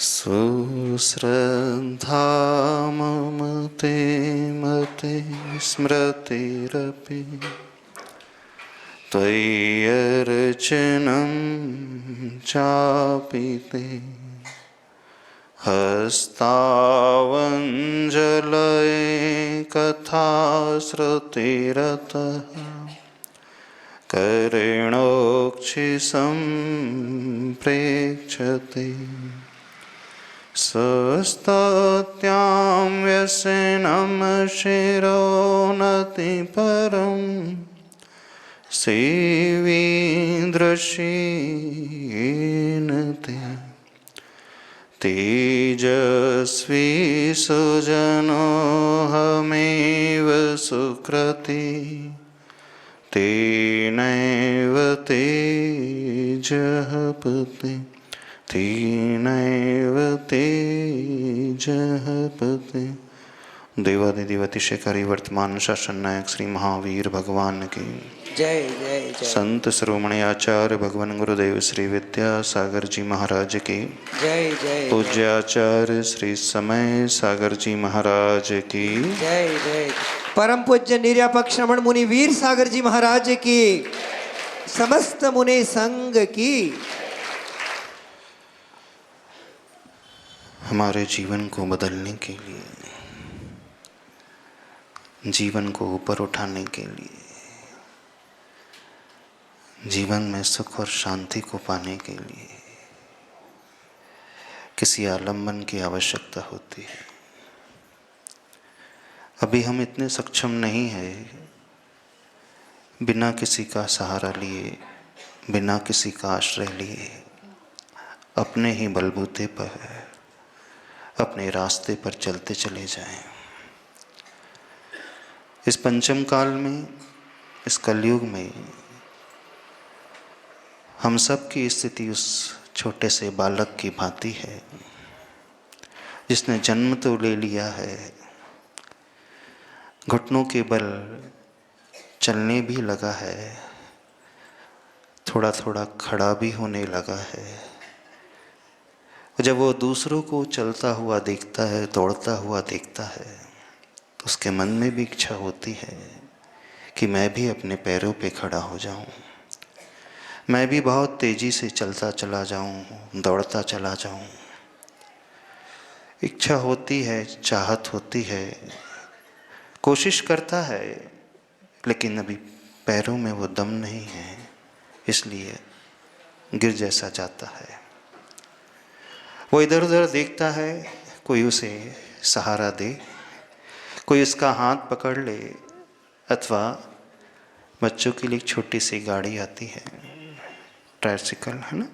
सुश्रद्धा मम ते मते स्मृतिरपि त्वय्यर्चनं चापि ते हस्तावञ्जलये कथाश्रुतिरतः कर्णोक्षिसम्प्रेक्षते स्वस्तत्यां व्यसनं शिरोनतिपरं सेवीदृशीन ते तेजस्वी सुजनोऽहमेव सुकृती तेनैव तेजः पते तेनैव तेजः पते। देवादिदेव अतिशयकारी वर्तमान शासन नायक श्री महावीर भगवान की जय जय जय। संत शिरोमणि आचार्य भगवान गुरुदेव श्री विद्यासागर जी महाराज की जय जय। पूज्य आचार्य श्री समय सागर जी महाराज की जय जय। परम पूज्य निर्यापक श्रमण मुनि वीर सागर जी महाराज की, समस्त मुनि संघ की। हमारे जीवन को बदलने के लिए, जीवन को ऊपर उठाने के लिए, जीवन में सुख और शांति को पाने के लिए किसी आलम्बन की आवश्यकता होती है। अभी हम इतने सक्षम नहीं हैं बिना किसी का सहारा लिए, बिना किसी का आश्रय लिए अपने ही बलबूते पर अपने रास्ते पर चलते चले जाएं। इस पंचम काल में, इस कलयुग में हम सब की स्थिति उस छोटे से बालक की भांति है जिसने जन्म तो ले लिया है, घुटनों के बल चलने भी लगा है, थोड़ा थोड़ा खड़ा भी होने लगा है। जब वो दूसरों को चलता हुआ देखता है, दौड़ता हुआ देखता है, तो उसके मन में भी इच्छा होती है कि मैं भी अपने पैरों पे खड़ा हो जाऊं, मैं भी बहुत तेजी से चलता चला जाऊं, दौड़ता चला जाऊं। इच्छा होती है, चाहत होती है, कोशिश करता है, लेकिन अभी पैरों में वो दम नहीं है, इसलिए गिर जैसा जाता है। वो इधर उधर देखता है, कोई उसे सहारा दे, कोई उसका हाथ पकड़ ले, अथवा बच्चों के लिए एक छोटी सी गाड़ी आती है, ट्राइसिकल है ना,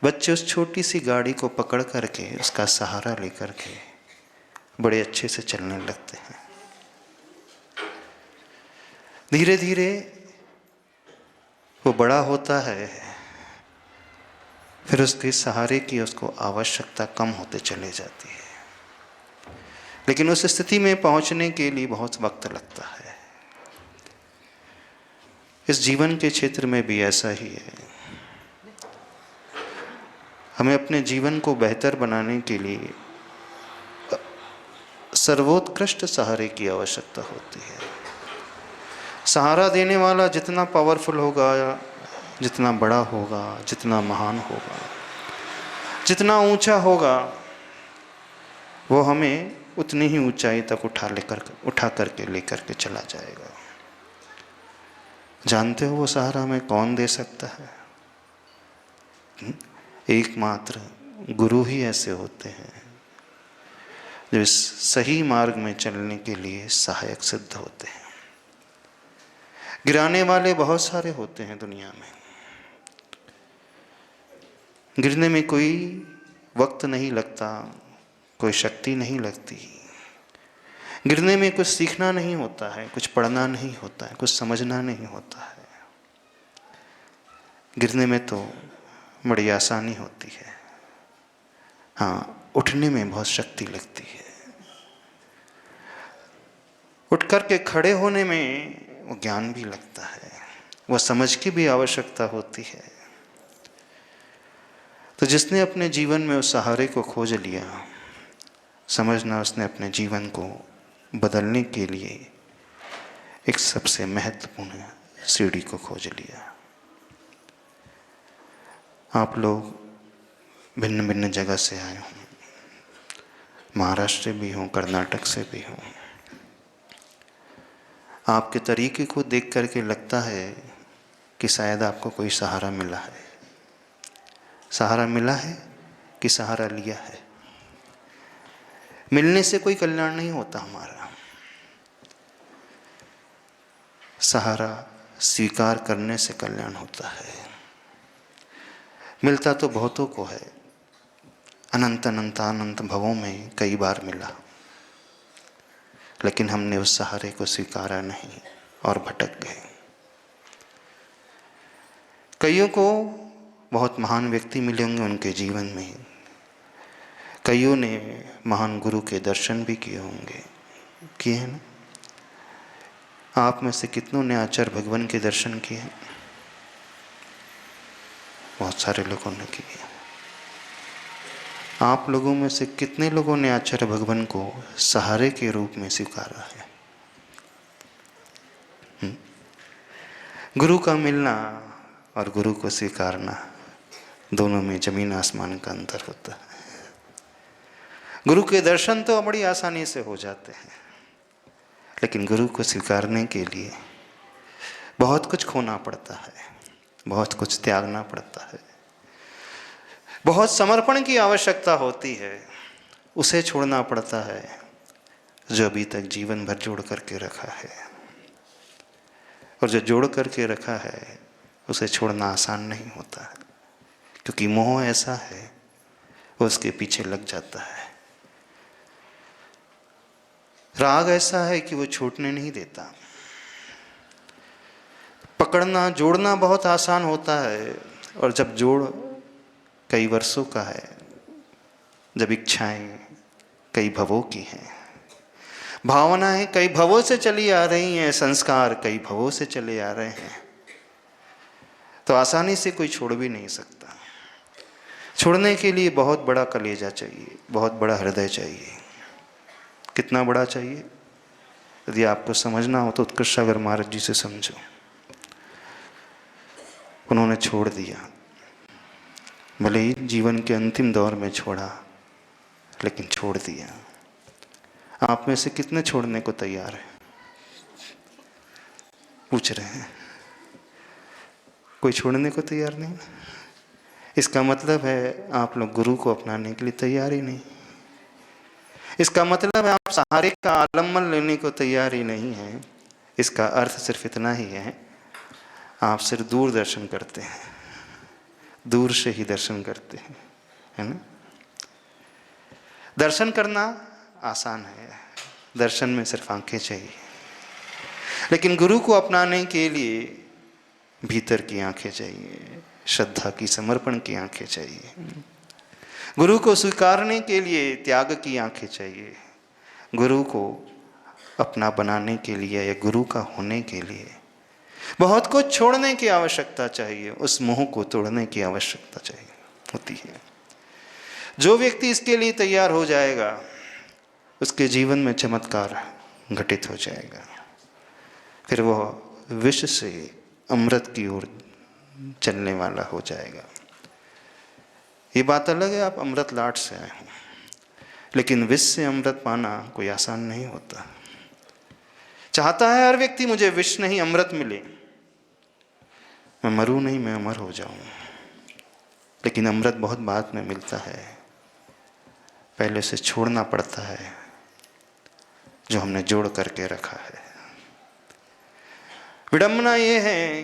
बच्चे उस छोटी सी गाड़ी को पकड़ करके, उसका सहारा लेकर के बड़े अच्छे से चलने लगते हैं। धीरे धीरे वो बड़ा होता है, फिर उसके सहारे की उसको आवश्यकता कम होते चले जाती है, लेकिन उस स्थिति में पहुंचने के लिए बहुत वक्त लगता है। इस जीवन के क्षेत्र में भी ऐसा ही है। हमें अपने जीवन को बेहतर बनाने के लिए सर्वोत्कृष्ट सहारे की आवश्यकता होती है। सहारा देने वाला जितना पावरफुल होगा, जितना बड़ा होगा, जितना महान होगा, जितना ऊंचा होगा, वो हमें उतनी ही ऊंचाई तक उठा करके लेकर के चला जाएगा। जानते हो वो सहारा हमें कौन दे सकता है? एकमात्र गुरु ही ऐसे होते हैं जो इस सही मार्ग में चलने के लिए सहायक सिद्ध होते हैं। गिराने वाले बहुत सारे होते हैं दुनिया में, गिरने में कोई वक्त नहीं लगता, कोई शक्ति नहीं लगती, गिरने में कुछ सीखना नहीं होता है, कुछ पढ़ना नहीं होता है, कुछ समझना नहीं होता है। गिरने में तो बड़ी आसानी होती है, हाँ, उठने में बहुत शक्ति लगती है। उठ कर के खड़े होने में वो ज्ञान भी लगता है, वो समझ की भी आवश्यकता होती है। तो तो जिसने अपने जीवन में उस सहारे को खोज लिया, समझना उसने अपने जीवन को बदलने के लिए एक सबसे महत्वपूर्ण सीढ़ी को खोज लिया। आप लोग भिन्न भिन्न जगह से आए हों, महाराष्ट्र भी हों, कर्नाटक से भी हों। आपके तरीके को देख करके लगता है कि शायद आपको कोई सहारा मिला है। सहारा मिला है कि सहारा लिया है? मिलने से कोई कल्याण नहीं होता हमारा। सहारा स्वीकार करने से कल्याण होता है। मिलता तो बहुतों को है, अनंत अनंत भवों में कई बार मिला, लेकिन हमने उस सहारे को स्वीकारा नहीं और भटक गए। कईयों को बहुत महान व्यक्ति मिले होंगे उनके जीवन में, कईयों ने महान गुरु के दर्शन भी किए होंगे, किए हैं ना? आप में से कितनों ने आचार्य भगवान के दर्शन किए? बहुत सारे लोगों ने किए। आप लोगों में से कितने लोगों ने आचार्य भगवान को सहारे के रूप में स्वीकारा है? गुरु का मिलना और गुरु को स्वीकारना, दोनों में जमीन आसमान का अंतर होता है। गुरु के दर्शन तो बड़ी आसानी से हो जाते हैं, लेकिन गुरु को स्वीकारने के लिए बहुत कुछ खोना पड़ता है, बहुत कुछ त्यागना पड़ता है, बहुत समर्पण की आवश्यकता होती है। उसे छोड़ना पड़ता है जो अभी तक जीवन भर जोड़ करके रखा है, और जो जोड़ करके रखा है उसे छोड़ना आसान नहीं होता है, क्योंकि मोह ऐसा है वो उसके पीछे लग जाता है। राग ऐसा है कि वो छूटने नहीं देता। पकड़ना जोड़ना बहुत आसान होता है, और जब जोड़ कई वर्षों का है, जब इच्छाएं कई भवों की हैं, भावनाएं कई भवों से चली आ रही हैं, संस्कार कई भवों से चले आ रहे हैं, तो आसानी से कोई छोड़ भी नहीं सकता। छोड़ने के लिए बहुत बड़ा कलेजा चाहिए, बहुत बड़ा हृदय चाहिए। कितना बड़ा चाहिए? यदि आपको समझना हो तो उत्कर्ष सागर महाराज जी से समझो। उन्होंने छोड़ दिया, भले ही जीवन के अंतिम दौर में छोड़ा, लेकिन छोड़ दिया। आप में से कितने छोड़ने को तैयार हैं? पूछ रहे हैं। कोई छोड़ने को तैयार नहीं। इसका मतलब है आप लोग गुरु को अपनाने के लिए तैयार ही नहीं। इसका मतलब है आप सहारे का आलम्बन लेने को तैयार ही नहीं है। इसका अर्थ सिर्फ इतना ही है, आप सिर्फ दूर दर्शन करते हैं, दूर से ही दर्शन करते हैं, है ना? दर्शन करना आसान है, दर्शन में सिर्फ आंखें चाहिए, लेकिन गुरु को अपनाने के लिए भीतर की आंखें चाहिए, श्रद्धा की, समर्पण की आंखें चाहिए। गुरु को स्वीकारने के लिए त्याग की आंखें चाहिए। गुरु को अपना बनाने के लिए या गुरु का होने के लिए बहुत कुछ छोड़ने की आवश्यकता चाहिए, उस मोह को तोड़ने की आवश्यकता चाहिए होती है। जो व्यक्ति इसके लिए तैयार हो जाएगा, उसके जीवन में चमत्कार घटित हो जाएगा। फिर वह विष से अमृत की ओर चलने वाला हो जाएगा। ये बात अलग है आप अमृत लाट से आए हों, लेकिन विष से अमृत पाना कोई आसान नहीं होता। चाहता है हर व्यक्ति मुझे विष नहीं अमृत मिले, मैं मरूं नहीं, मैं अमर हो जाऊं, लेकिन अमृत बहुत बाद में मिलता है। पहले से छोड़ना पड़ता है जो हमने जोड़ करके रखा है। विडंबना ये है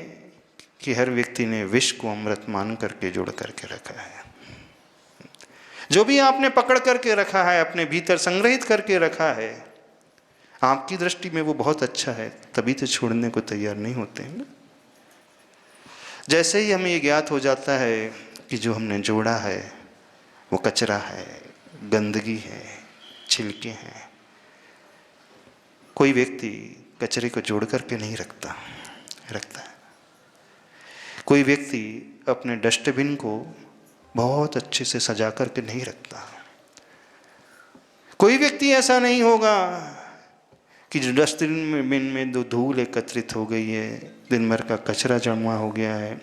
कि हर व्यक्ति ने विष को अमृत मान करके जोड़ करके रखा है। जो भी आपने पकड़ करके रखा है, अपने भीतर संग्रहित करके रखा है, आपकी दृष्टि में वो बहुत अच्छा है, तभी तो छोड़ने को तैयार नहीं होते हैं ना। जैसे ही हमें ये ज्ञात हो जाता है कि जो हमने जोड़ा है वो कचरा है, गंदगी है, छिलके हैं, कोई व्यक्ति कचरे को जोड़ करके नहीं रखता है। कोई व्यक्ति अपने डस्टबिन को बहुत अच्छे से सजा करके नहीं रखता। कोई व्यक्ति ऐसा नहीं होगा कि जो डस्टबिन में दो धूल एकत्रित हो गई है, दिन भर का कचरा जमा हो गया है,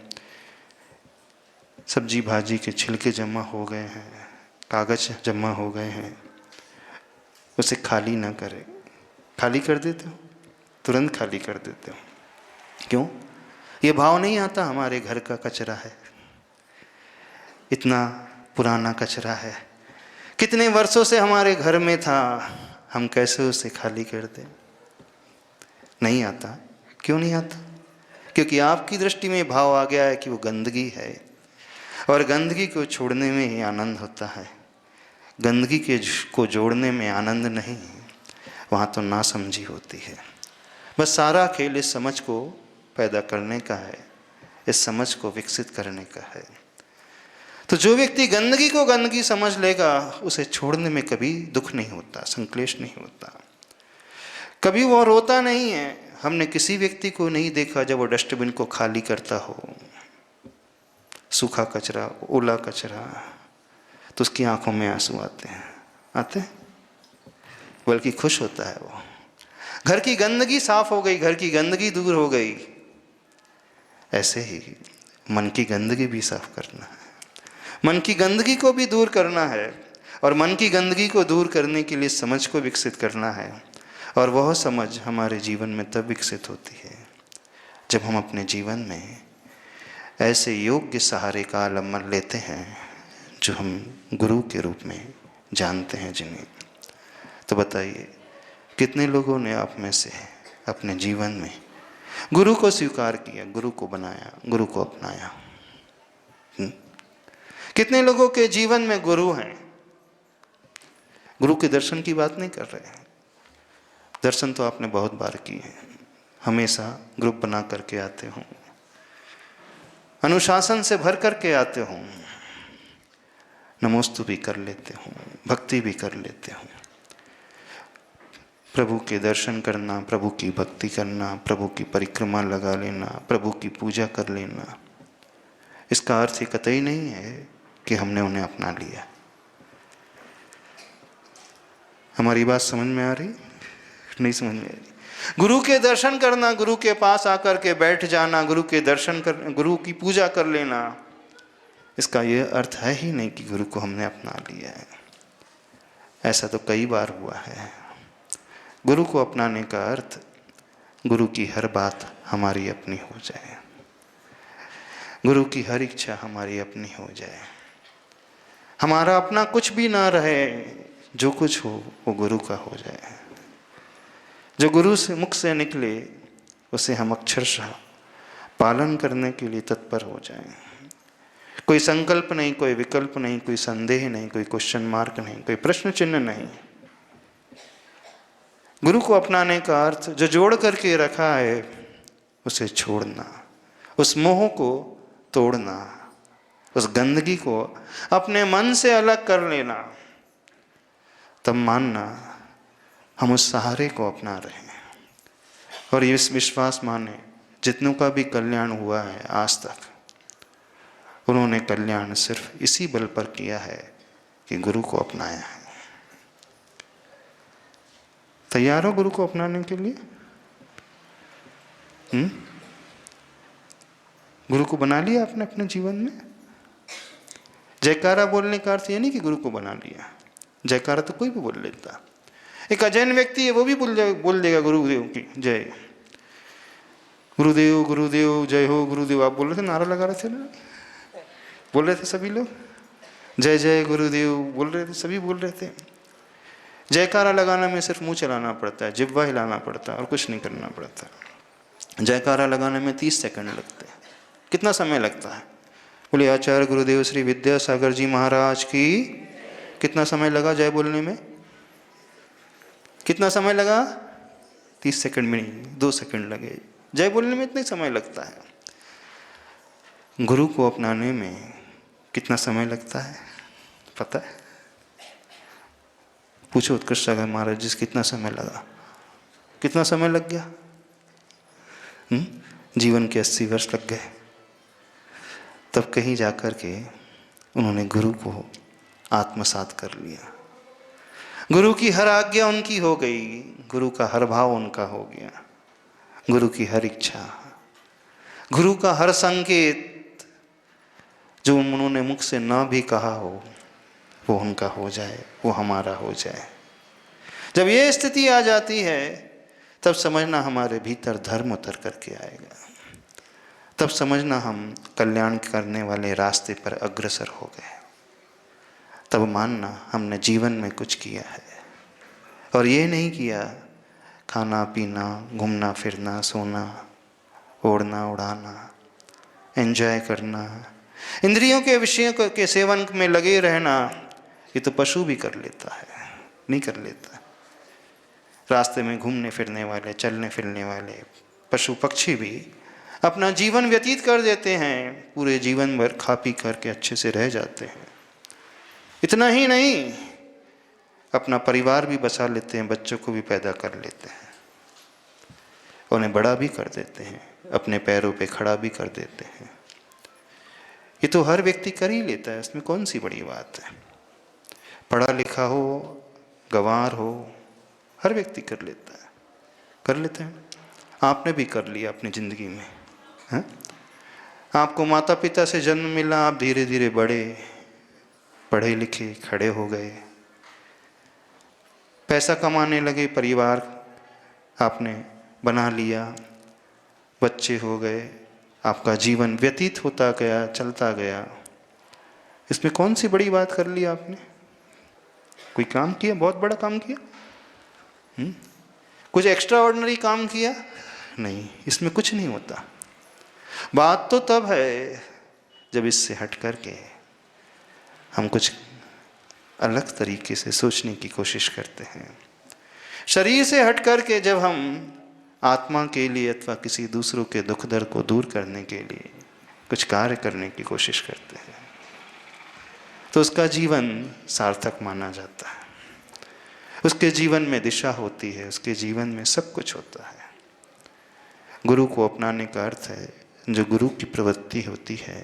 सब्जी भाजी के छिलके जमा हो गए हैं, कागज जमा हो गए हैं, उसे खाली ना करे। खाली कर देते हो, तुरंत खाली कर देते हो। क्यों? ये भाव नहीं आता हमारे घर का कचरा है, इतना पुराना कचरा है, कितने वर्षों से हमारे घर में था, हम कैसे उसे खाली कर दें? नहीं आता। क्यों नहीं आता? क्योंकि आपकी दृष्टि में भाव आ गया है कि वो गंदगी है, और गंदगी को छोड़ने में ही आनंद होता है, गंदगी को जोड़ने में आनंद नहीं, वहाँ तो नासमझी होती है। बस सारा खेल इस समझ को पैदा करने का है, इस समझ को विकसित करने का है। तो जो व्यक्ति गंदगी को गंदगी समझ लेगा, उसे छोड़ने में कभी दुख नहीं होता, संक्लेश नहीं होता, कभी वो रोता नहीं है। हमने किसी व्यक्ति को नहीं देखा जब वो डस्टबिन को खाली करता हो, सूखा कचरा, ओला कचरा, तो उसकी आंखों में आंसू आते हैं, बल्कि खुश होता है वो। घर की गंदगी साफ हो गई, घर की गंदगी दूर हो गई। ऐसे ही मन की गंदगी भी साफ करना है, मन की गंदगी को भी दूर करना है, और मन की गंदगी को दूर करने के लिए समझ को विकसित करना है। और वह समझ हमारे जीवन में तब विकसित होती है जब हम अपने जीवन में ऐसे योग्य सहारे का आलम्बन लेते हैं जो हम गुरु के रूप में जानते हैं जिन्हें। तो बताइए, कितने लोगों ने आप में से अपने जीवन में गुरु को स्वीकार किया, गुरु को बनाया, गुरु को अपनाया? कितने लोगों के जीवन में गुरु हैं? गुरु के दर्शन की बात नहीं कर रहे हैं, दर्शन तो आपने बहुत बार किए हैं, हमेशा ग्रुप बना करके आते हो, अनुशासन से भर करके आते हो, नमोस्तु भी कर लेते हो, भक्ति भी कर लेते हो। प्रभु के दर्शन करना, प्रभु की भक्ति करना, प्रभु की परिक्रमा लगा लेना, प्रभु की पूजा कर लेना, इसका अर्थ ये कतई नहीं है कि हमने उन्हें अपना लिया। हमारी बात समझ में आ रही? नहीं समझ में आ रही? गुरु के दर्शन करना, गुरु के पास आकर के बैठ जाना, गुरु के दर्शन कर, गुरु की पूजा कर लेना, इसका यह अर्थ है ही नहीं कि गुरु को हमने अपना लिया है। ऐसा तो कई बार हुआ है। गुरु को अपनाने का अर्थ गुरु की हर बात हमारी अपनी हो जाए, गुरु की हर इच्छा हमारी अपनी हो जाए, हमारा अपना कुछ भी ना रहे, जो कुछ हो वो गुरु का हो जाए। जो गुरु से मुख से निकले उसे हम अक्षरशः पालन करने के लिए तत्पर हो जाएं। कोई संकल्प नहीं, कोई विकल्प नहीं, कोई संदेह नहीं, कोई क्वेश्चन मार्क नहीं, कोई प्रश्न चिन्ह नहीं। गुरु को अपनाने का अर्थ जो जोड़ करके रखा है उसे छोड़ना, उस मोह को तोड़ना, उस गंदगी को अपने मन से अलग कर लेना, तब मानना हम उस सहारे को अपना रहे हैं। और इस विश्वास माने, जितनों का भी कल्याण हुआ है आज तक, उन्होंने कल्याण सिर्फ इसी बल पर किया है कि गुरु को अपनाया है। तैयार हो गुरु को अपनाने के लिए? गुरु को बना लिया आपने अपने जीवन में? जयकारा बोलने का अर्थ ये नहीं कि गुरु को बना लिया। जयकारा तो कोई भी बोल लेता। एक अजैन व्यक्ति है, वो भी बोल देगा गुरुदेव की जय, गुरुदेव गुरुदेव जय हो गुरुदेव। आप बोल रहे थे, नारा लगा रहे थे ना, बोल रहे थे सभी लोग, जय जय गुरुदेव बोल रहे थे, सभी बोल रहे थे। जयकारा लगाने में सिर्फ मुंह चलाना पड़ता है, जिह्वा हिलाना पड़ता है और कुछ नहीं करना पड़ता। जयकारा लगाने में 30 सेकंड लगते हैं। कितना समय लगता है? बोले आचार्य गुरुदेव श्री विद्यासागर जी महाराज की। कितना समय लगा जय बोलने में? कितना समय लगा? 30 सेकंड में नहीं, 2 सेकंड लगे। जय बोलने में इतना ही समय लगता है। गुरु को अपनाने में कितना समय लगता है पता है? पूछो उत्कृष्ट सागर महाराज जी, कितना समय लगा? कितना समय लग गया? जीवन के 80 वर्ष लग गए, तब कहीं जाकर के उन्होंने गुरु को आत्मसात कर लिया। गुरु की हर आज्ञा उनकी हो गई, गुरु का हर भाव उनका हो गया, गुरु की हर इच्छा, गुरु का हर संकेत जो उन्होंने मुख से ना भी कहा हो वो उनका हो जाए, वो हमारा हो जाए। जब ये स्थिति आ जाती है तब समझना हमारे भीतर धर्म उतर करके आएगा, तब समझना हम कल्याण करने वाले रास्ते पर अग्रसर हो गए, तब मानना हमने जीवन में कुछ किया है। और ये नहीं किया खाना पीना, घूमना फिरना, सोना, ओढ़ना उड़ाना, एंजॉय करना, इंद्रियों के विषयों के सेवन में लगे रहना, ये तो पशु भी कर लेता है, नहीं कर लेता। रास्ते में घूमने फिरने वाले, चलने फिरने वाले पशु पक्षी भी अपना जीवन व्यतीत कर देते हैं, पूरे जीवन भर खा पी करके अच्छे से रह जाते हैं। इतना ही नहीं, अपना परिवार भी बसा लेते हैं, बच्चों को भी पैदा कर लेते हैं, उन्हें बड़ा भी कर देते हैं, अपने पैरों पे खड़ा भी कर देते हैं। ये तो हर व्यक्ति कर ही लेता है, इसमें कौन सी बड़ी बात है। पढ़ा लिखा हो, गंवार हो, हर व्यक्ति कर लेता है, कर लेते हैं। आपने भी कर लिया अपनी ज़िंदगी में, है? आपको माता पिता से जन्म मिला, आप धीरे धीरे बड़े, पढ़े लिखे, खड़े हो गए, पैसा कमाने लगे, परिवार आपने बना लिया, बच्चे हो गए, आपका जीवन व्यतीत होता गया, चलता गया। इसमें कौन सी बड़ी बात कर ली आपने? कोई काम किया, बहुत बड़ा काम किया? कुछ एक्स्ट्रा ऑर्डिनरी काम किया? नहीं, इसमें कुछ नहीं होता। बात तो तब है जब इससे हट करके हम कुछ अलग तरीके से सोचने की कोशिश करते हैं। शरीर से हट करके जब हम आत्मा के लिए अथवा किसी दूसरों के दुख दर्द को दूर करने के लिए कुछ कार्य करने की कोशिश करते हैं तो उसका जीवन सार्थक माना जाता है, उसके जीवन में दिशा होती है, उसके जीवन में सब कुछ होता है। गुरु को अपनाने का अर्थ है जो गुरु की प्रवृत्ति होती है,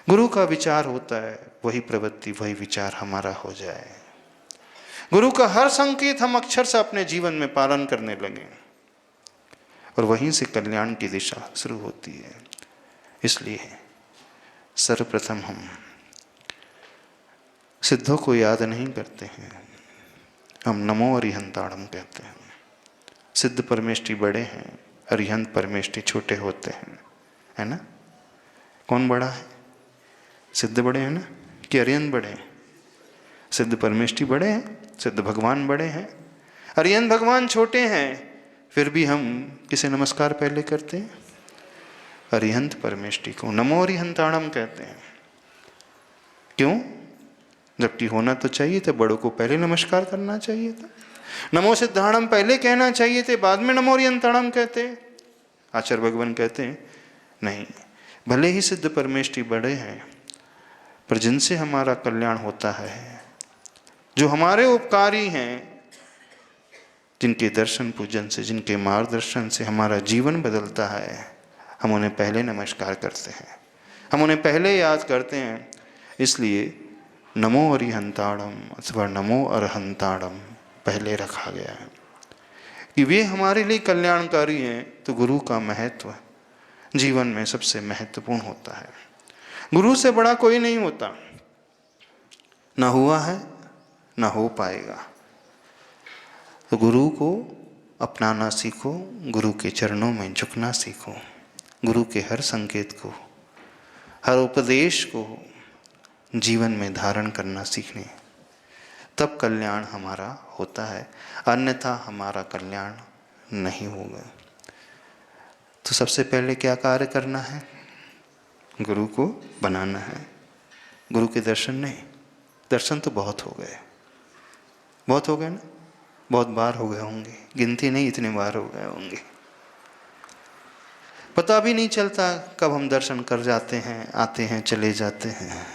गुरु का विचार होता है, वही प्रवृत्ति वही विचार हमारा हो जाए। गुरु का हर संकेत हम अक्षर से अपने जीवन में पालन करने लगे और वहीं से कल्याण की दिशा शुरू होती है। इसलिए सर्वप्रथम हम सिद्धों को याद नहीं करते हैं, हम नमो अरिहंताड़म कहते हैं। सिद्ध परमेष्टि बड़े हैं, अरिहंत परमेष्टि छोटे होते हैं, है ना? कौन बड़ा है? सिद्ध बड़े हैं ना कि अरिहंत बड़े हैं? सिद्ध परमेष्टि बड़े हैं, सिद्ध भगवान बड़े हैं, अरिहंत भगवान छोटे हैं। फिर भी हम किसे नमस्कार पहले करते हैं? अरिहंत परमेष्टि को नमो अरिहंताड़म कहते हैं। क्यों? जबकि होना तो चाहिए था, बड़ों को पहले नमस्कार करना चाहिए था, नमो सिद्धाणम पहले कहना चाहिए थे, बाद में नमो अरिहंताड़म कहते। आचार्य भगवान कहते हैं नहीं, भले ही सिद्ध परमेष्टि बड़े हैं पर जिनसे हमारा कल्याण होता है, जो हमारे उपकारी हैं, जिनके दर्शन पूजन से, जिनके मार्गदर्शन से हमारा जीवन बदलता है, हम उन्हें पहले नमस्कार करते हैं, हम उन्हें पहले याद करते हैं। इसलिए नमो अरिहंताड़म अथवा नमो अरहंताड़म पहले रखा गया है कि वे हमारे लिए कल्याणकारी हैं। तो गुरु का महत्व जीवन में सबसे महत्वपूर्ण होता है। गुरु से बड़ा कोई नहीं होता, ना हुआ है ना हो पाएगा। तो गुरु को अपनाना सीखो, गुरु के चरणों में झुकना सीखो, गुरु के हर संकेत को, हर उपदेश को जीवन में धारण करना सीखने, तब कल्याण हमारा होता है, अन्यथा हमारा कल्याण नहीं होगा। तो सबसे पहले क्या कार्य करना है? गुरु को बनाना है। गुरु के दर्शन नहीं, दर्शन तो बहुत हो गए, बहुत हो गए ना, बहुत बार हो गए होंगे, गिनती नहीं, इतने बार हो गए होंगे। पता भी नहीं चलता कब हम दर्शन कर जाते हैं, आते हैं, चले जाते हैं।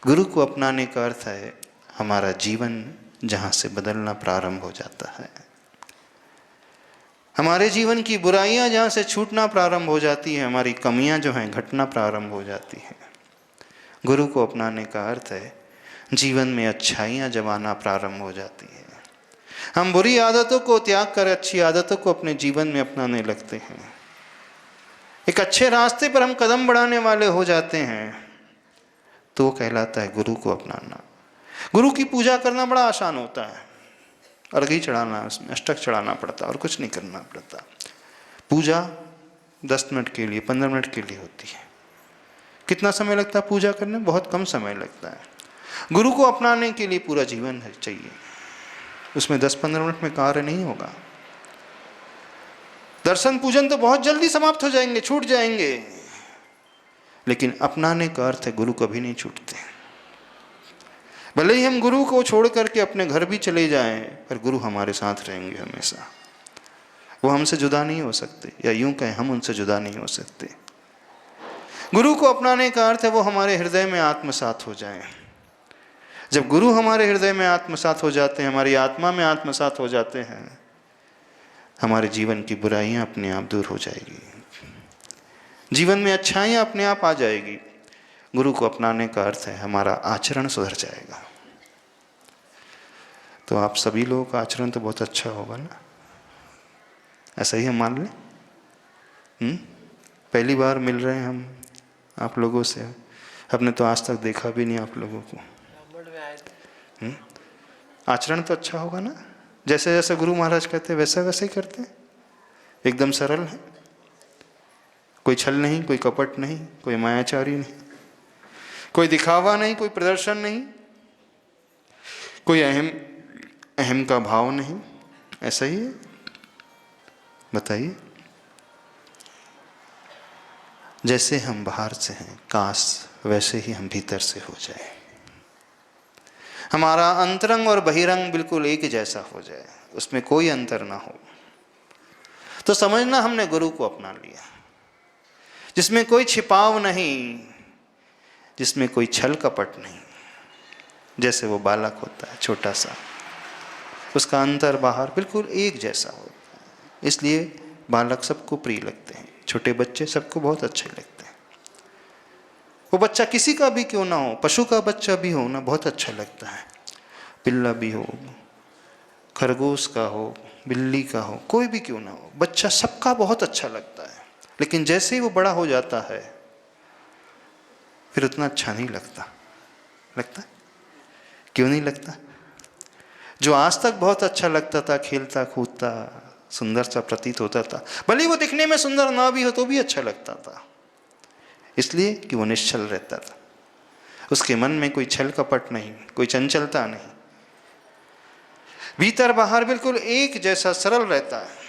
गुरु को अपनाने का अर्थ है हमारा जीवन जहाँ से बदलना प्रारंभ हो जाता है, हमारे जीवन की बुराइयां जहाँ से छूटना प्रारंभ हो जाती है, हमारी कमियां जो हैं घटना प्रारंभ हो जाती हैं। गुरु को अपनाने का अर्थ है जीवन में अच्छाइयाँ जब आना प्रारंभ हो जाती है, हम बुरी आदतों को त्याग कर अच्छी आदतों को अपने जीवन में अपनाने लगते हैं, एक अच्छे रास्ते पर हम कदम बढ़ाने वाले हो जाते हैं, तो वो कहलाता है गुरु को अपनाना। गुरु की पूजा करना बड़ा आसान होता है, अर्घी चढ़ाना, उसमें अष्टक चढ़ाना पड़ता है और कुछ नहीं करना पड़ता। पूजा 10 मिनट के लिए 15 मिनट के लिए होती है। कितना समय लगता है पूजा करने? बहुत कम समय लगता है। गुरु को अपनाने के लिए पूरा जीवन चाहिए, उसमें 10-15 मिनट में कार्य नहीं होगा। दर्शन पूजन तो बहुत जल्दी समाप्त हो जाएंगे, छूट जाएंगे, लेकिन अपनाने का अर्थ है गुरु कभी नहीं छूटते। भले ही हम गुरु को छोड़ करके अपने घर भी चले जाएं, पर गुरु हमारे साथ रहेंगे हमेशा। वो हमसे जुदा नहीं हो सकते, या यूं कहें हम उनसे जुदा नहीं हो सकते। गुरु को अपनाने का अर्थ है वो हमारे हृदय में आत्मसात हो जाएं। जब गुरु हमारे हृदय में आत्मसात हो जाते हैं, हमारी आत्मा में आत्मसात हो जाते हैं, हमारे जीवन की बुराइयां अपने आप दूर हो जाएगी, जीवन में अच्छाइयां अपने आप आ जाएगी। गुरु को अपनाने का अर्थ है हमारा आचरण सुधर जाएगा। तो आप सभी लोगों का आचरण तो बहुत अच्छा होगा ना, ऐसा ही हम मान लें। पहली बार मिल रहे हैं हम आप लोगों से, हमने तो आज तक देखा भी नहीं आप लोगों को। आचरण तो अच्छा होगा ना, जैसे जैसे गुरु महाराज कहते हैं वैसे वैसे ही करते हैं, एकदम सरल है, कोई छल नहीं, कोई कपट नहीं, कोई मायाचारी नहीं, कोई दिखावा नहीं, कोई प्रदर्शन नहीं, कोई अहम का भाव नहीं, ऐसा ही है। बताइए, जैसे हम बाहर से हैं काश वैसे ही हम भीतर से हो जाए, हमारा अंतरंग और बहिरंग बिल्कुल एक जैसा हो जाए, उसमें कोई अंतर ना हो, तो समझना हमने गुरु को अपना लिया, जिसमें कोई छिपाव नहीं, जिसमें कोई छल कपट नहीं। जैसे वो बालक होता है छोटा सा, उसका अंतर बाहर बिल्कुल एक जैसा होता है, इसलिए बालक सबको प्रिय लगते हैं, छोटे बच्चे सबको बहुत अच्छे लगते हैं। वो बच्चा किसी का भी क्यों ना हो, पशु का बच्चा भी हो ना, बहुत अच्छा लगता है, पिल्ला भी हो, खरगोश का हो, बिल्ली का हो, कोई भी क्यों ना हो, बच्चा सबका बहुत अच्छा लगता है। लेकिन जैसे ही वो बड़ा हो जाता है फिर उतना अच्छा नहीं लगता। लगता क्यों नहीं लगता? जो आज तक बहुत अच्छा लगता था, खेलता कूदता सुंदर सा प्रतीत होता था, भले ही वो दिखने में सुंदर ना भी हो तो भी अच्छा लगता था, इसलिए कि वो निश्चल रहता था, उसके मन में कोई छल कपट नहीं, कोई चंचलता नहीं, भीतर बाहर बिल्कुल एक जैसा सरल रहता है।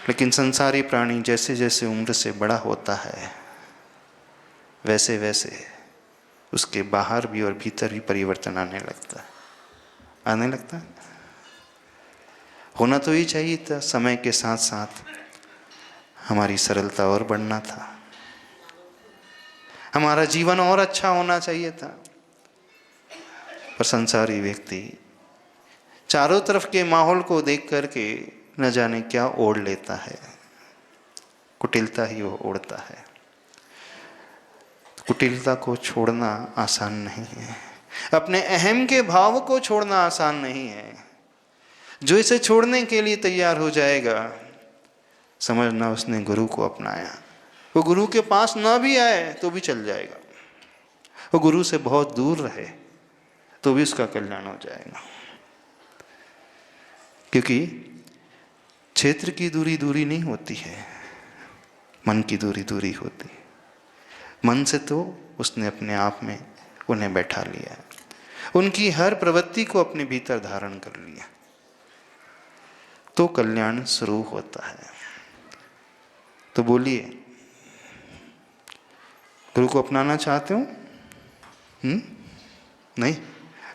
लेकिन संसारी प्राणी जैसे जैसे उम्र से बड़ा होता है वैसे वैसे उसके बाहर भी और भीतर भी परिवर्तन आने लगता है। होना तो ही चाहिए था, समय के साथ साथ हमारी सरलता और बढ़ना था, हमारा जीवन और अच्छा होना चाहिए था। पर संसारी व्यक्ति चारों तरफ के माहौल को देख करके न जाने क्या ओढ़ लेता है, कुटिलता ही वो ओढ़ता है। कुटिलता को छोड़ना आसान नहीं है, अपने अहम के भाव को छोड़ना आसान नहीं है। जो इसे छोड़ने के लिए तैयार हो जाएगा, समझना उसने गुरु को अपनाया। वो गुरु के पास ना भी आए तो भी चल जाएगा, वो गुरु से बहुत दूर रहे तो भी उसका कल्याण हो जाएगा। क्योंकि क्षेत्र की दूरी दूरी नहीं होती है, मन की दूरी दूरी होती है। मन से तो उसने अपने आप में उन्हें बैठा लिया, उनकी हर प्रवृत्ति को अपने भीतर धारण कर लिया, तो कल्याण शुरू होता है। तो बोलिए, गुरु को अपनाना चाहते हो? नहीं,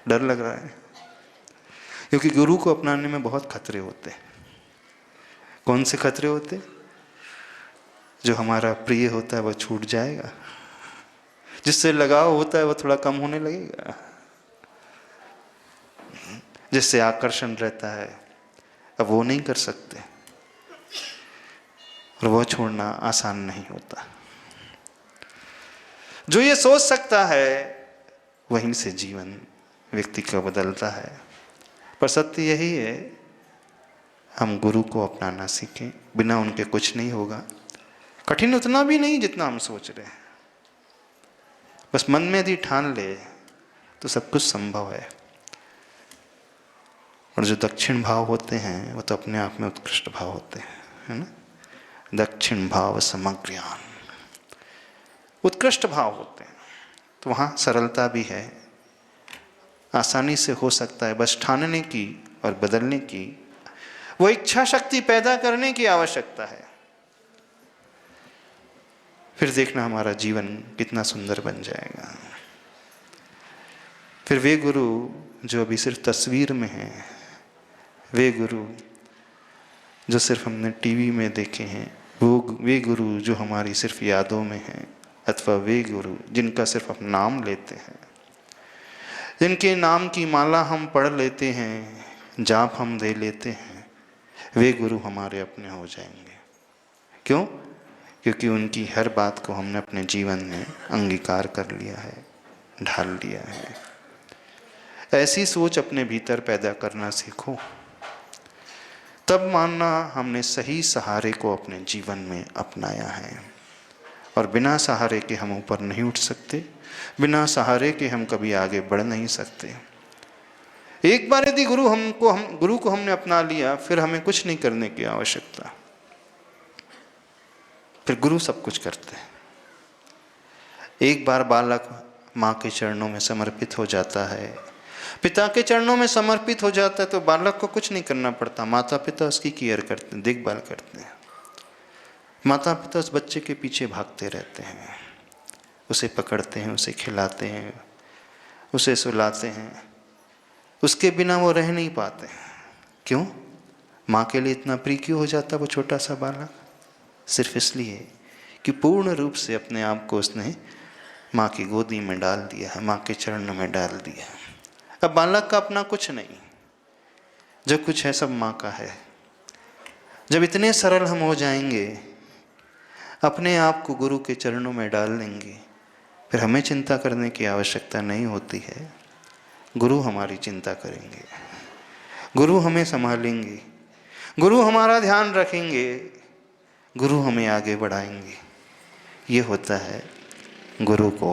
डर लग रहा है, क्योंकि गुरु को अपनाने में बहुत खतरे होते हैं। कौन से खतरे होते? जो हमारा प्रिय होता है वह छूट जाएगा, जिससे लगाव होता है वह थोड़ा कम होने लगेगा, जिससे आकर्षण रहता है अब वो नहीं कर सकते, और वह छोड़ना आसान नहीं होता। जो ये सोच सकता है वहीं से जीवन व्यक्ति का बदलता है। पर सत्य यही है, हम गुरु को अपनाना सीखें, बिना उनके कुछ नहीं होगा। कठिन उतना भी नहीं जितना हम सोच रहे हैं, बस मन में यदि ठान ले तो सब कुछ संभव है। और जो दक्षिण भाव होते हैं वो तो अपने आप में उत्कृष्ट भाव होते हैं, है ना। दक्षिण भाव समग्रयान, उत्कृष्ट भाव होते हैं। तो वहाँ सरलता भी है, आसानी से हो सकता है, बस ठानने की और बदलने की, वो इच्छा शक्ति पैदा करने की आवश्यकता है। फिर देखना हमारा जीवन कितना सुंदर बन जाएगा। फिर वे गुरु जो अभी सिर्फ तस्वीर में हैं, वे गुरु जो सिर्फ हमने टीवी में देखे हैं, वे गुरु जो हमारी सिर्फ यादों में हैं, अथवा वे गुरु जिनका सिर्फ हम नाम लेते हैं, जिनके नाम की माला हम पढ़ लेते हैं, जाप हम दे लेते हैं, वे गुरु हमारे अपने हो जाएंगे। क्यों? क्योंकि उनकी हर बात को हमने अपने जीवन में अंगीकार कर लिया है, ढाल लिया है। ऐसी सोच अपने भीतर पैदा करना सीखो, तब मानना हमने सही सहारे को अपने जीवन में अपनाया है। और बिना सहारे के हम ऊपर नहीं उठ सकते, बिना सहारे के हम कभी आगे बढ़ नहीं सकते। एक बार यदि गुरु को हमने अपना लिया, फिर हमें कुछ नहीं करने की आवश्यकता, फिर गुरु सब कुछ करते हैं। एक बार बालक माँ के चरणों में समर्पित हो जाता है, पिता के चरणों में समर्पित हो जाता है, तो बालक को कुछ नहीं करना पड़ता। माता पिता उसकी केयर करते हैं, देखभाल करते हैं। माता पिता उस बच्चे के पीछे भागते रहते हैं, उसे पकड़ते हैं, उसे खिलाते हैं, उसे सुलाते हैं। उसके बिना वो रह नहीं पाते। क्यों? माँ के लिए इतना प्रिय क्यों हो जाता वो छोटा सा बालक? सिर्फ इसलिए कि पूर्ण रूप से अपने आप को उसने माँ की गोदी में डाल दिया है, माँ के चरणों में डाल दिया है। अब बालक का अपना कुछ नहीं, जो कुछ है सब माँ का है। जब इतने सरल हम हो जाएंगे, अपने आप को गुरु के चरणों में डाल लेंगे, फिर हमें चिंता करने की आवश्यकता नहीं होती है। गुरु हमारी चिंता करेंगे, गुरु हमें संभालेंगे, गुरु हमारा ध्यान रखेंगे, गुरु हमें आगे बढ़ाएंगे। ये होता है गुरु को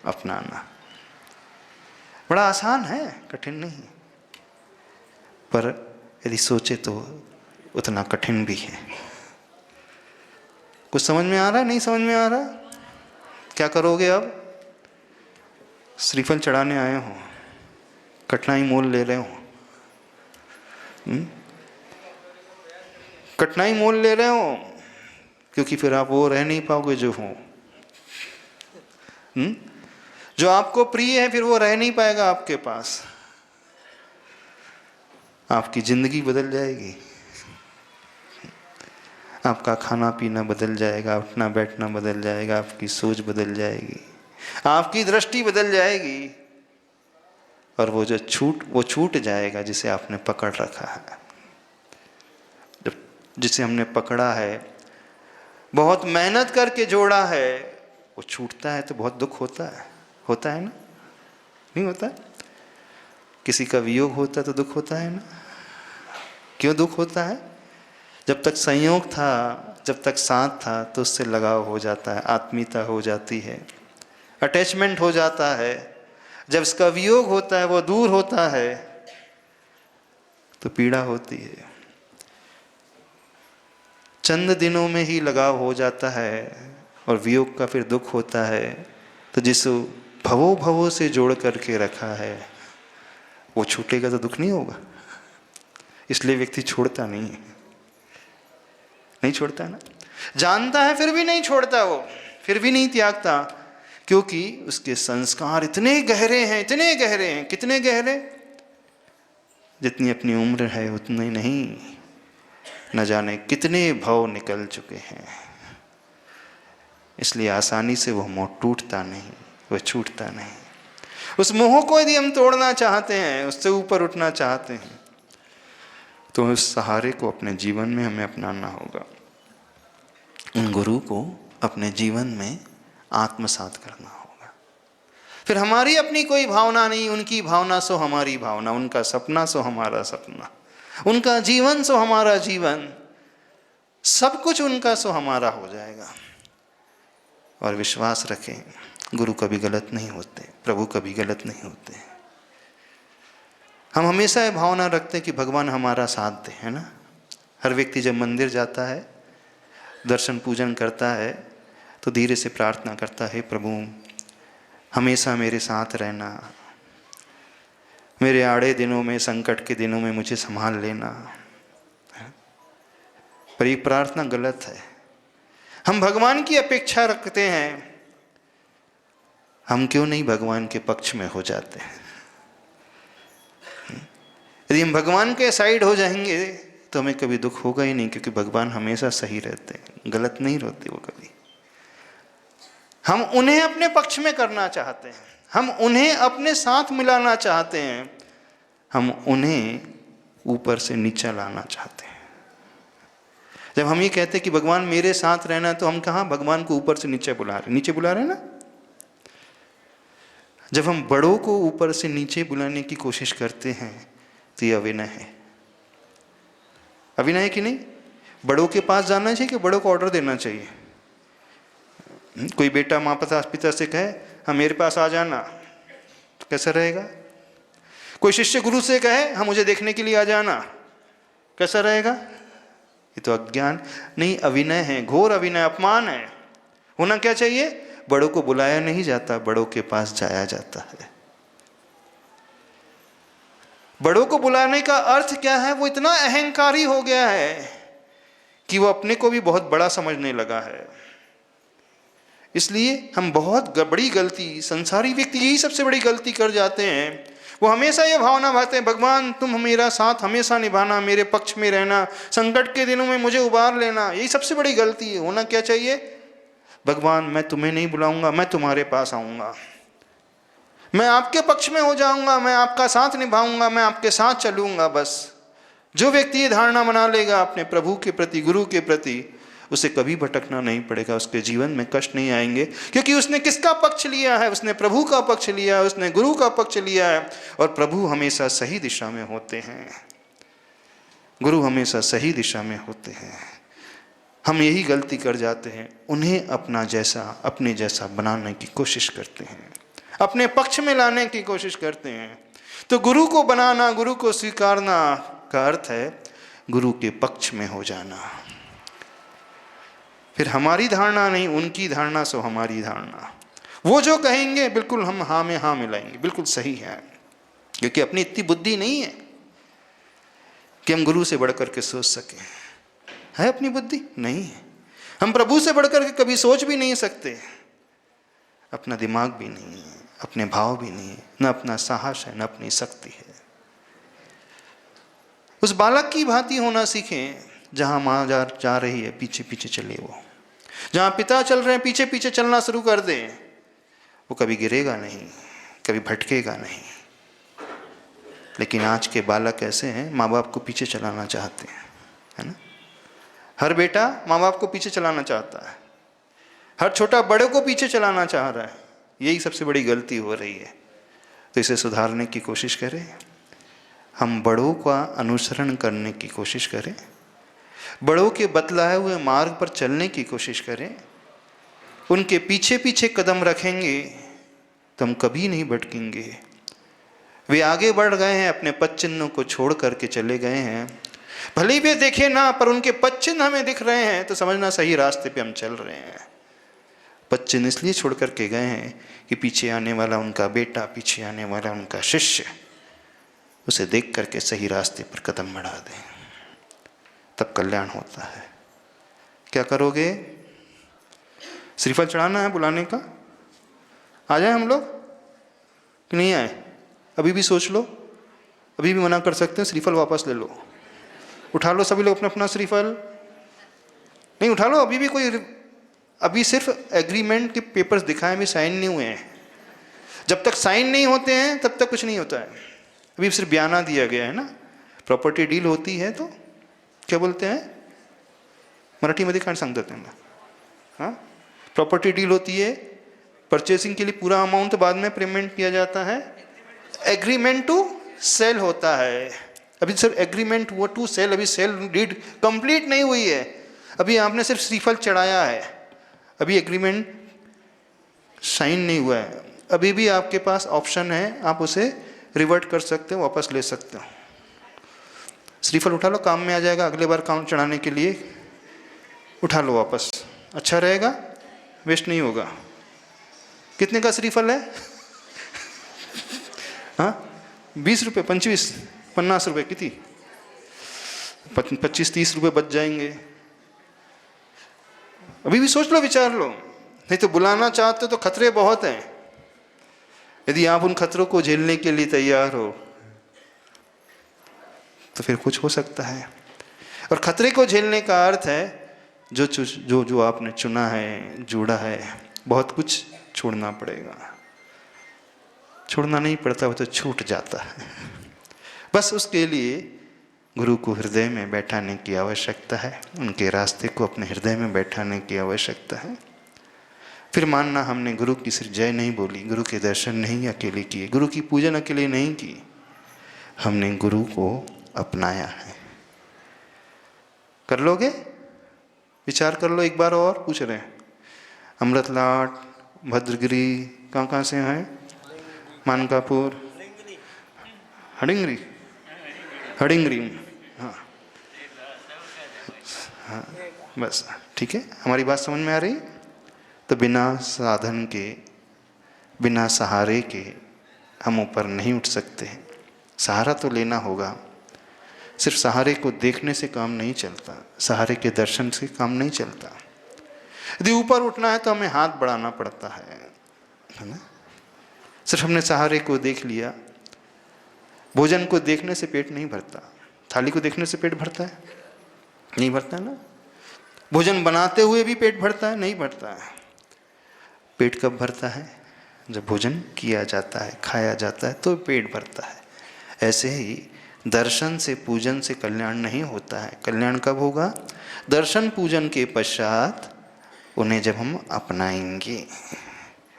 अपनाना। बड़ा आसान है, कठिन नहीं, पर यदि सोचे तो उतना कठिन भी है। कुछ समझ में आ रहा है? नहीं समझ में आ रहा? क्या करोगे अब? श्रीफल चढ़ाने आए हो, कठिनाई मोल ले रहे हो, कठिनाई मोल ले रहे हो, क्योंकि फिर आप वो रह नहीं पाओगे जो हो। जो आपको प्रिय है फिर वो रह नहीं पाएगा आपके पास। आपकी जिंदगी बदल जाएगी, आपका खाना पीना बदल जाएगा, उठना बैठना बदल जाएगा, आपकी सोच बदल जाएगी, आपकी दृष्टि बदल जाएगी, और वो छूट जाएगा जिसे आपने पकड़ रखा है। जिसे हमने पकड़ा है, बहुत मेहनत करके जोड़ा है, वो छूटता है तो बहुत दुख होता है ना? नहीं होता? किसी का वियोग होता है तो दुख होता है ना? क्यों दुख होता है? जब तक संयोग था, जब तक साथ था, तो उससे लगाव हो जाता है, आत्मीयता हो जाती है, अटैचमेंट हो जाता है। जब इसका वियोग होता है, वो दूर होता है, तो पीड़ा होती है। चंद दिनों में ही लगाव हो जाता है और वियोग का फिर दुख होता है। तो जिस भवों से जोड़ करके रखा है, वो छूटेगा तो दुख नहीं होगा। इसलिए व्यक्ति छोड़ता नहीं छोड़ता ना, जानता है फिर भी नहीं छोड़ता, वो फिर भी नहीं त्यागता, क्योंकि उसके संस्कार इतने गहरे हैं, कितने गहरे, जितनी अपनी उम्र है उतने नहीं, न जाने कितने भव निकल चुके हैं। इसलिए आसानी से वो मोह टूटता नहीं, वह छूटता नहीं। उस मोह को यदि हम तोड़ना चाहते हैं, उससे ऊपर उठना चाहते हैं, तो उस सहारे को अपने जीवन में हमें अपनाना होगा। उन गुरु को अपने जीवन में आत्मसात करना होगा। फिर हमारी अपनी कोई भावना नहीं, उनकी भावना सो हमारी भावना, उनका सपना सो हमारा सपना, उनका जीवन सो हमारा जीवन, सब कुछ उनका सो हमारा हो जाएगा। और विश्वास रखें, गुरु कभी गलत नहीं होते, प्रभु कभी गलत नहीं होते। हम हमेशा ये भावना रखते हैं कि भगवान हमारा साथ दे, है ना। हर व्यक्ति जब मंदिर जाता है, दर्शन पूजन करता है, तो धीरे से प्रार्थना करता है, प्रभु हमेशा मेरे साथ रहना, मेरे आड़े दिनों में, संकट के दिनों में मुझे संभाल लेना। पर ये प्रार्थना गलत है। हम भगवान की अपेक्षा रखते हैं, हम क्यों नहीं भगवान के पक्ष में हो जाते हैं। यदि हम भगवान के साइड हो जाएंगे तो हमें कभी दुख होगा ही नहीं, क्योंकि भगवान हमेशा सही रहते हैं, गलत नहीं रहते वो कभी। हम उन्हें अपने पक्ष में करना चाहते हैं, हम उन्हें अपने साथ मिलाना चाहते हैं, हम उन्हें ऊपर से नीचा लाना चाहते हैं। जब हम ये कहते हैं कि भगवान मेरे साथ रहना, तो हम कहाँ भगवान को ऊपर से नीचे बुला रहे, नीचे बुला रहे हैं ना। जब हम बड़ों को ऊपर से नीचे बुलाने की कोशिश करते हैं तो ये अविनय है। अविनय है कि नहीं। बड़ों के पास जाना चाहिए कि बड़ों को ऑर्डर देना चाहिए। कोई बेटा माँ पिता से कहे हाँ मेरे पास आ जाना, तो कैसा रहेगा। कोई शिष्य गुरु से कहे हाँ मुझे देखने के लिए आ जाना, कैसा रहेगा। ये तो अज्ञान नहीं, अविनय है, घोर अविनय, अपमान है। होना क्या चाहिए, बड़ों को बुलाया नहीं जाता, बड़ों के पास जाया जाता है। बड़ों को बुलाने का अर्थ क्या है, वो इतना अहंकारी हो गया है कि वो अपने को भी बहुत बड़ा समझने लगा है। इसलिए हम बहुत बड़ी गलती, संसारी व्यक्ति यही सबसे बड़ी गलती कर जाते हैं। वो हमेशा ये भावना भाते हैं भगवान तुम मेरा साथ हमेशा निभाना, मेरे पक्ष में रहना, संकट के दिनों में मुझे उबार लेना, यही सबसे बड़ी गलती है। होना क्या चाहिए, भगवान मैं तुम्हें नहीं बुलाऊंगा, मैं तुम्हारे पास आऊंगा, मैं आपके पक्ष में हो जाऊंगा, मैं आपका साथ निभाऊंगा, मैं आपके साथ चलूंगा। बस जो व्यक्ति ये धारणा बना लेगा अपने प्रभु के प्रति, गुरु के प्रति, उसे कभी भटकना नहीं पड़ेगा, उसके जीवन में कष्ट नहीं आएंगे। क्योंकि उसने किसका पक्ष लिया है, उसने प्रभु का पक्ष लिया है, उसने गुरु का पक्ष लिया है। और प्रभु हमेशा सही दिशा में होते हैं, गुरु हमेशा सही दिशा में होते हैं। हम यही गलती कर जाते हैं, उन्हें अपना जैसा, अपने जैसा बनाने की कोशिश करते हैं, अपने पक्ष में लाने की कोशिश करते हैं। तो गुरु को बनाना, गुरु को स्वीकारना का अर्थ है गुरु के पक्ष में हो जाना। फिर हमारी धारणा नहीं, उनकी धारणा सो हमारी धारणा। वो जो कहेंगे बिल्कुल हम हाँ में हाँ मिलाएंगे, बिल्कुल सही है। क्योंकि अपनी इतनी बुद्धि नहीं है कि हम गुरु से बढ़कर के सोच सकें। है अपनी बुद्धि नहीं है। हम प्रभु से बढ़कर के कभी सोच भी नहीं सकते। अपना दिमाग भी नहीं है, अपने भाव भी नहीं है, न अपना साहस है, न अपनी शक्ति है। उस बालक की भांति होना सीखें, जहां माँ जा रही है पीछे पीछे चले वो, जहां पिता चल रहे हैं पीछे पीछे चलना शुरू कर दें। वो कभी गिरेगा नहीं, कभी भटकेगा नहीं। लेकिन आज के बालक ऐसे हैं, माँ बाप को पीछे चलाना चाहते हैं, है ना। हर बेटा माँ बाप को पीछे चलाना चाहता है, हर छोटा बड़े को पीछे चलाना चाह रहा है। यही सबसे बड़ी गलती हो रही है। तो इसे सुधारने की कोशिश करें, हम बड़ों का अनुसरण करने की कोशिश करें, बड़ों के बतलाए हुए मार्ग पर चलने की कोशिश करें। उनके पीछे पीछे कदम रखेंगे तो हम कभी नहीं भटकेंगे। वे आगे बढ़ गए हैं, अपने पद चिन्हों को छोड़ करके चले गए हैं। भले ही वे देखे ना, पर उनके पद चिन्ह हमें दिख रहे हैं, तो समझना सही रास्ते पे हम चल रहे हैं। पद चिन्ह इसलिए छोड़ करके गए हैं कि पीछे आने वाला उनका बेटा, पीछे आने वाला उनका शिष्य, उसे देख करके सही रास्ते पर कदम बढ़ा दें, तब कल्याण होता है। क्या करोगे, श्रीफल चढ़ाना है बुलाने का, आ जाए हम लोग कि नहीं आए। अभी भी सोच लो, अभी भी मना कर सकते हैं, श्रीफल वापस ले लो, उठा लो सभी लोग अपना अपना श्रीफल। नहीं उठा लो, अभी भी कोई, अभी सिर्फ एग्रीमेंट के पेपर्स दिखाए भी साइन नहीं हुए हैं। जब तक साइन नहीं होते हैं तब तक कुछ नहीं होता है। अभी सिर्फ बयाना दिया गया है ना। प्रॉपर्टी डील होती है तो क्या बोलते हैं, मराठी मध्ये काय सांगतात त्यांना, हाँ प्रॉपर्टी डील होती है परचेसिंग के लिए पूरा अमाउंट बाद में पेमेंट किया जाता है। एग्रीमेंट टू सेल होता है। अभी सर एग्रीमेंट हुआ टू सेल, अभी सेल डीड कंप्लीट नहीं हुई है, अभी आपने सिर्फ श्रीफल चढ़ाया है, अभी एग्रीमेंट साइन नहीं हुआ है। अभी भी आपके पास ऑप्शन है, आप उसे रिवर्ट कर सकते हो, वापस ले सकते हो। श्रीफल उठा लो, काम में आ जाएगा, अगले बार काम चढ़ाने के लिए उठा लो वापस, अच्छा रहेगा, वेस्ट नहीं होगा। कितने का श्रीफल है? हाँ 20 रुपये, 25, 50 रुपये, कितनी 25-30 रुपये बच जाएंगे। अभी भी सोच लो, विचार लो, नहीं तो बुलाना चाहते हो तो खतरे बहुत हैं। यदि आप उन खतरों को झेलने के लिए तैयार हो तो फिर कुछ हो सकता है। और खतरे को झेलने का अर्थ है जो जो जो आपने चुना है, जोड़ा है, बहुत कुछ छोड़ना पड़ेगा। छोड़ना नहीं पड़ता, वो तो छूट जाता है। बस उसके लिए गुरु को हृदय में बैठाने की आवश्यकता है, उनके रास्ते को अपने हृदय में बैठाने की आवश्यकता है। फिर मानना हमने गुरु की सिर्फ जय नहीं बोली, गुरु के दर्शन नहीं अकेले किए, गुरु की पूजन अकेले नहीं की, हमने गुरु को अपनाया है। कर लोगे? विचार कर लो एक बार और। पूछ रहे हैं अमृतलाट, भद्रगिरी, कहाँ से हैं? मानकापुर, हडिंगरी, हडिंगरी, हाँ हाँ, बस ठीक है। हमारी बात समझ में आ रही? तो बिना साधन के, बिना सहारे के हम ऊपर नहीं उठ सकते। सहारा तो लेना होगा। सिर्फ सहारे को देखने से काम नहीं चलता, सहारे के दर्शन से काम नहीं चलता। यदि ऊपर उठना है तो हमें हाथ बढ़ाना पड़ता है ना। सिर्फ हमने सहारे को देख लिया। भोजन को देखने से पेट नहीं भरता, थाली को देखने से पेट भरता है? नहीं भरता ना। भोजन बनाते हुए भी पेट भरता है? नहीं भरता है। पेट कब भरता है? जब भोजन किया जाता है, खाया जाता है, तो पेट भरता है। ऐसे ही दर्शन से, पूजन से कल्याण नहीं होता है। कल्याण कब होगा? दर्शन पूजन के पश्चात उन्हें जब हम अपनाएंगे,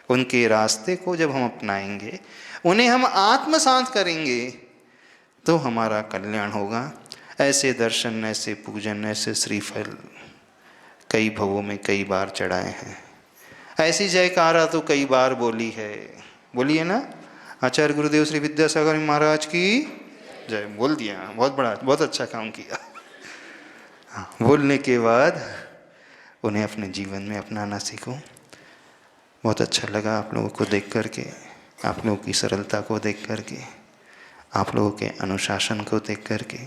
उनके रास्ते को जब हम अपनाएंगे, उन्हें हम आत्मसात करेंगे, तो हमारा कल्याण होगा। ऐसे दर्शन, ऐसे पूजन, ऐसे श्रीफल कई भवों में कई बार चढ़ाए हैं। ऐसी जयकारा तो कई बार बोली है, बोलिए ना। आचार्य गुरुदेव श्री विद्यासागर महाराज की जय बोल दिया, बहुत बड़ा, बहुत अच्छा काम किया। बोलने के बाद उन्हें अपने जीवन में अपनाना सीखो। बहुत अच्छा लगा आप लोगों को देख करके, आप लोगों की सरलता को देख करके, आप लोगों के अनुशासन को देख करके।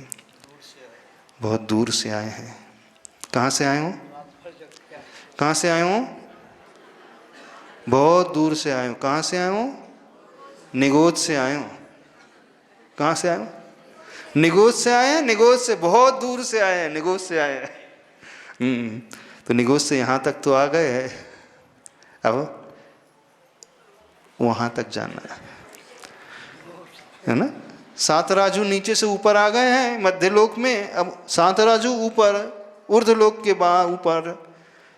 बहुत दूर से आए हैं। कहाँ से आए हो? कहाँ से आए हो? बहुत दूर से आए हो। कहाँ से आए हो? निगोद से आए हो। कहाँ से आए हो? निगोद से आए हैं। निगोद से बहुत दूर से आए हैं, निगोद से आए हैं। तो निगोद से यहाँ तक तो आ गए हैं, अब वहाँ तक जाना है ना। सातराजू नीचे से ऊपर आ गए हैं मध्यलोक में, अब सातराजू ऊपर ऊर्ध्वलोक के बाद ऊपर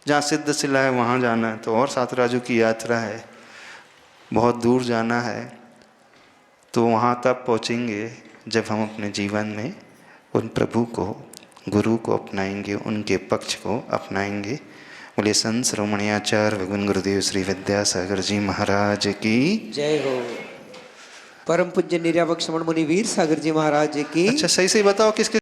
जहाँ सिद्ध शिला है वहाँ जाना है। तो और सातराजू की यात्रा है, बहुत दूर जाना है। तो वहाँ तक पहुँचेंगे जब हम अपने जीवन में उन प्रभु को, गुरु को अपनाएंगे, उनके पक्ष को अपनाएंगे। बोले संत श्रोमणी आचार्य भगवान गुरुदेव श्री विद्यासागर जी महाराज की जय हो। परम पूज्य निर्यापक श्रमण मुनि वीर सागर जी महाराज की। अच्छा सही से बताओ किसके